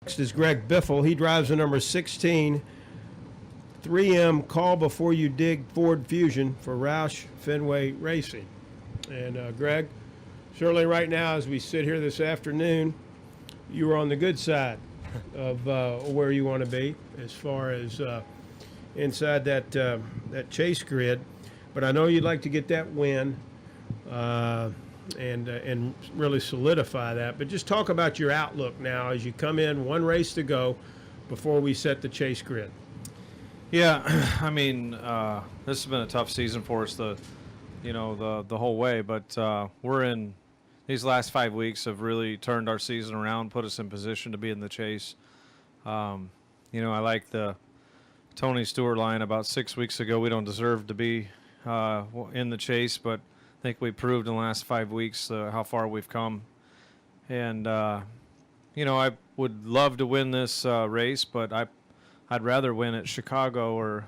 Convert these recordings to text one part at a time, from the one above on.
Next is Greg Biffle. He drives the number 16 3M Call Before You Dig Ford Fusion for Roush Fenway Racing. And Greg, certainly right now as we sit here this afternoon, you are on the good side of where you want to be as far as inside that chase grid. But I know you'd like to get that win and really solidify that. But just talk about your outlook now as you come in, one race to go before we set the chase grid. Yeah, I mean, this has been a tough season for us the whole way. But we're in these last 5 weeks have really turned our season around, put us in position to be in the chase. I like the Tony Stewart line about 6 weeks ago. We don't deserve to be in the chase, but I think we proved in the last 5 weeks how far we've come. And, I would love to win this race, but I'd rather win at Chicago or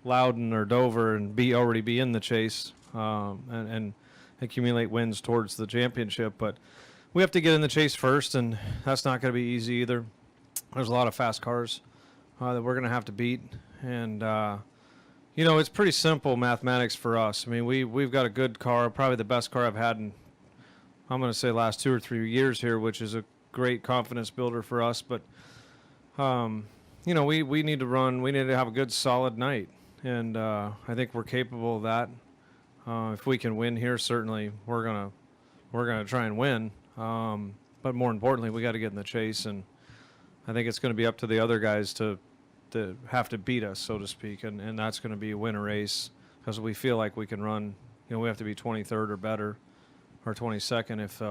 Loudon or Dover and already be in the chase and accumulate wins towards the championship. But we have to get in the chase first, and that's not going to be easy either. There's a lot of fast cars that we're going to have to beat. And, it's pretty simple mathematics for us. I mean, we've got a good car, probably the best car I've had in, I'm going to say, last 2 or 3 years here, which is a great confidence builder for us. But, we need to run. We need to have a good, solid night. And I think we're capable of that. If we can win here, certainly we're gonna try and win. But more importantly, we got to get in the chase, and I think it's going to be up to the other guys to have to beat us, so to speak, and that's going to be a winner race because we feel like we can run. We have to be 23rd or better, or 22nd if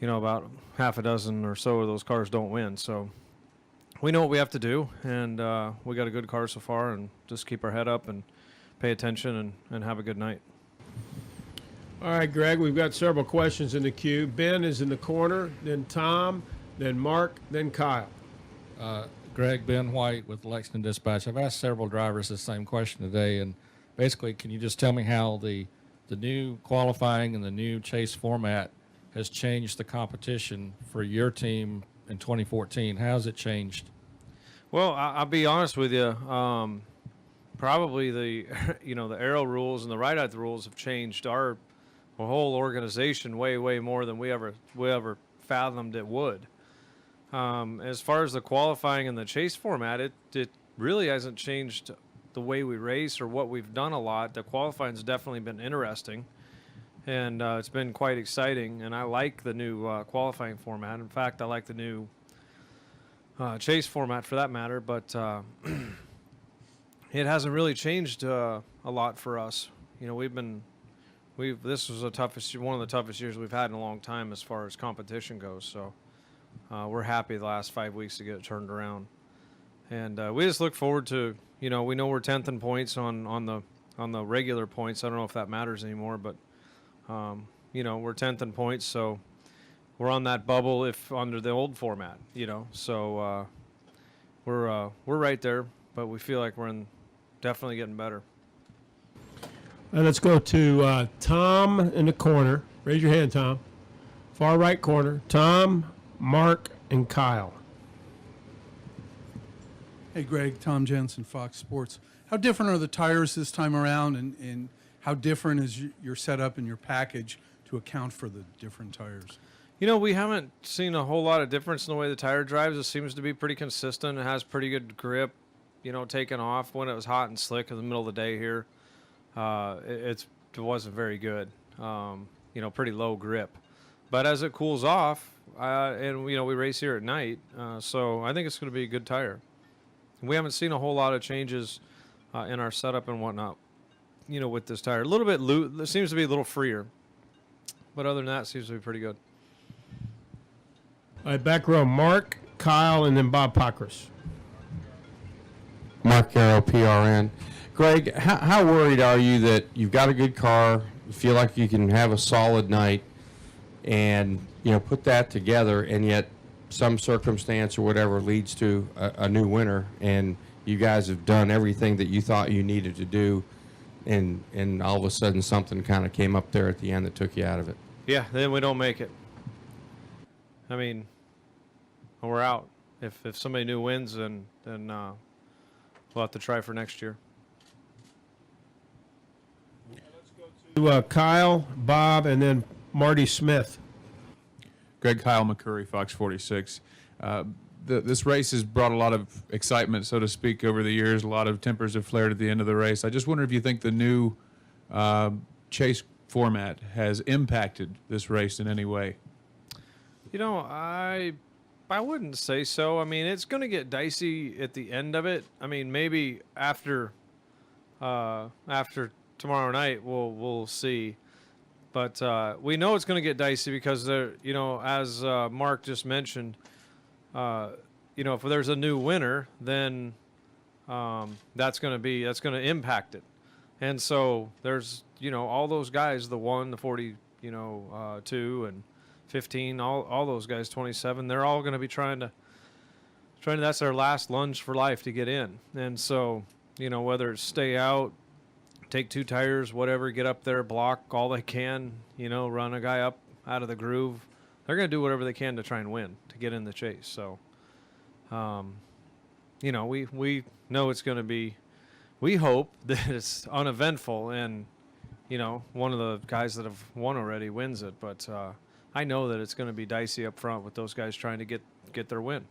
about half a dozen or so of those cars don't win. So we know what we have to do, and we got a good car so far, and just keep our head up and pay attention and have a good night. All right, Greg, we've got several questions in the queue. Ben is in the corner, then Tom, then Mark, then Kyle. Greg, Ben White with Lexington Dispatch. I've asked several drivers the same question today, and basically, can you just tell me how the new qualifying and the new chase format has changed the competition for your team in 2014? How has it changed? Well, I'll be honest with you. Probably the the aero rules and the ride-out rules have changed our whole organization way more than we ever fathomed it would. As far as the qualifying and the chase format, it really hasn't changed the way we race or what we've done a lot. The qualifying's definitely been interesting, and it's been quite exciting. And I like the new qualifying format. In fact, I like the new chase format for that matter. But it hasn't really changed a lot for us. This was one of the toughest years we've had in a long time as far as competition goes. So we're happy the last 5 weeks to get it turned around, and we just look forward to. We know we're 10th in points on the regular points. I don't know if that matters anymore, but we're 10th in points, so we're on that bubble if under the old format. So we're right there, but we feel like we're definitely getting better. Let's go to Tom in the corner. Raise your hand, Tom. Far right corner. Tom, Mark, and Kyle. Hey, Greg. Tom Jensen, Fox Sports. How different are the tires this time around, and how different is your setup and your package to account for the different tires? We haven't seen a whole lot of difference in the way the tire drives. It seems to be pretty consistent. It has pretty good grip, taking off. When it was hot and slick in the middle of the day here, it wasn't very good. Pretty low grip. But as it cools off, and we race here at night, so I think it's going to be a good tire. We haven't seen a whole lot of changes in our setup and whatnot, with this tire. A little bit loose. It seems to be a little freer. But other than that, it seems to be pretty good. All right, back row, Mark, Kyle, and then Bob Pockris. Mark Arrow, PRN. Greg, how worried are you that you've got a good car, you feel like you can have a solid night, and put that together, and yet some circumstance or whatever leads to a new winner, and you guys have done everything that you thought you needed to do, and all of a sudden something kind of came up there at the end that took you out of it? Yeah, then we don't make it. I mean, we're out. If somebody new wins, then we'll have to try for next year. To Kyle, Bob, and then Marty Smith. Greg, Kyle McCurry, Fox 46. This race has brought a lot of excitement, so to speak, over the years. A lot of tempers have flared at the end of the race. I just wonder if you think the new chase format has impacted this race in any way. You know, I wouldn't say so. I mean, it's going to get dicey at the end of it. I mean, maybe after tomorrow night we'll see. But we know it's going to get dicey because there, you know, as Mark just mentioned, you know, if there's a new winner, then that's going to impact it. And so there's, you know, all those guys, the 1, the 40, you know, 2 and 15, all those guys, 27, they're all going to be trying to, that's their last lunge for life to get in. And so, you know, whether it's stay out, take 2 tires, whatever, get up there, block all they can, you know, run a guy up out of the groove. They're going to do whatever they can to try and win, to get in the chase. So, you know, we know it's going to be, we hope that it's uneventful and, you know, one of the guys that have won already wins it. But I know that it's going to be dicey up front with those guys trying to get their win.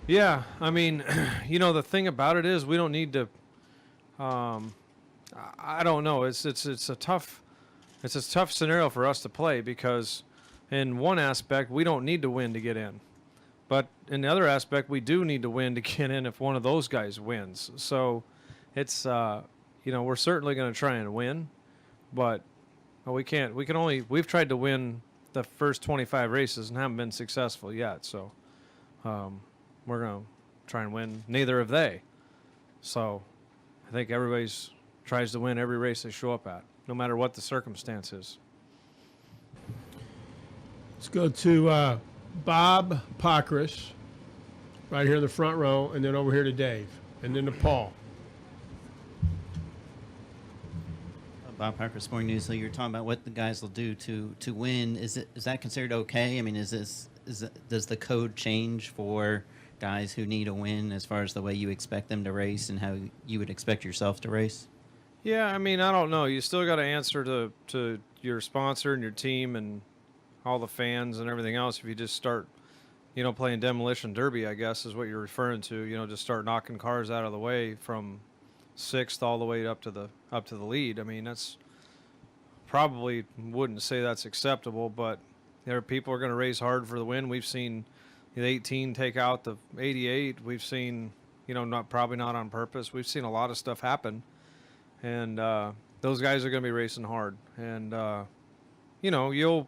Yeah, I mean, you know, the thing about it is we don't need to. I don't know. It's a tough scenario for us to play because, in one aspect, we don't need to win to get in, but in the other aspect, we do need to win to get in if one of those guys wins. So, it's you know, we're certainly going to try and win, but we can't. We've tried to win the first 25 races and haven't been successful yet. So. We're going to try and win. Neither have they. So I think everybody's tries to win every race they show up at, no matter what the circumstance is. Let's go to Bob Pockris, right here in the front row, and then over here to Dave, and then to Paul. Bob Parker, Sporting News. So you're talking about what the guys will do to win. Is that considered okay? I mean, does the code change for guys who need a win as far as the way you expect them to race and how you would expect yourself to race? Yeah, I mean, I don't know. You still got to answer to your sponsor and your team and all the fans and everything else. If you just start, you know, playing demolition derby, I guess is what you're referring to. You know, just start knocking cars out of the way from 6th all the way up to the lead. I mean, that's probably wouldn't say that's acceptable, but there are people who are going to race hard for the win. We've seen the 18 take out the 88. We've seen, you know, probably not on purpose. We've seen a lot of stuff happen, and those guys are going to be racing hard. And you know, you'll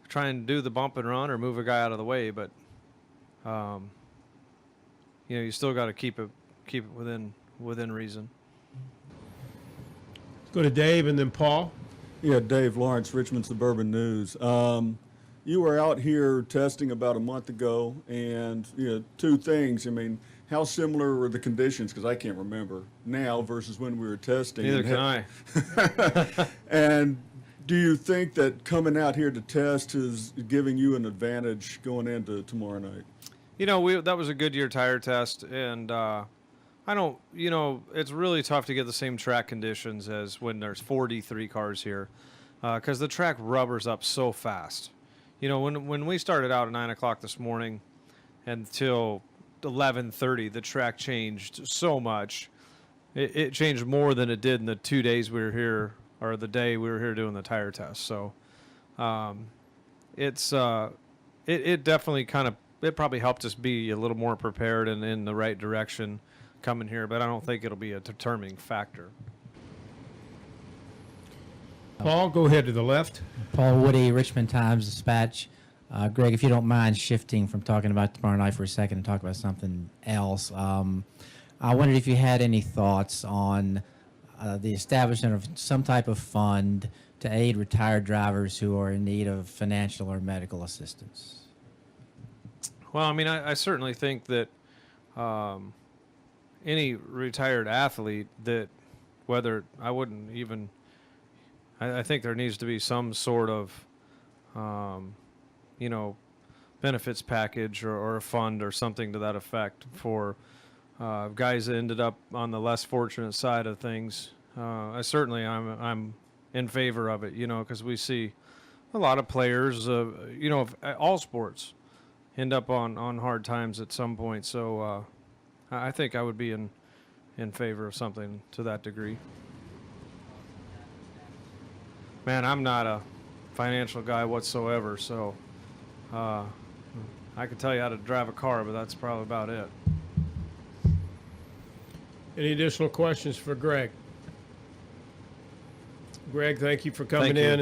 try and do the bump and run or move a guy out of the way, but you know, you still got to keep it within reason. Let's go to Dave and then Paul. Yeah, Dave Lawrence, Richmond Suburban News. You were out here testing about a month ago, and you know, 2 things. I mean, how similar were the conditions? Because I can't remember now versus when we were testing. Neither can I. And do you think that coming out here to test is giving you an advantage going into tomorrow night? You know, that was a Goodyear tire test, and I don't, you know, it's really tough to get the same track conditions as when there's 43 cars here, because the track rubbers up so fast. You know, when we started out at 9 o'clock this morning until 11:30, the track changed so much. It changed more than it did in the 2 days we were here, or the day we were here doing the tire test. So, it definitely it probably helped us be a little more prepared and in the right direction coming here, but I don't think it'll be a determining factor. Paul, go ahead to the left. Paul Woody, Richmond Times-Dispatch. Greg, if you don't mind shifting from talking about tomorrow night for a second and talk about something else, I wondered if you had any thoughts on the establishment of some type of fund to aid retired drivers who are in need of financial or medical assistance. Well, I mean, I certainly think that any retired athlete that, whether I wouldn't even, I think there needs to be some sort of you know, benefits package or a fund or something to that effect for guys that ended up on the less fortunate side of things. I'm in favor of it, you know, because we see a lot of players, you know, of all sports end up on hard times at some point. So I think I would be in favor of something to that degree. Man, I'm not a financial guy whatsoever, so I can tell you how to drive a car, but that's probably about it. Any additional questions for Greg? Greg, thank you for coming Thank you. in.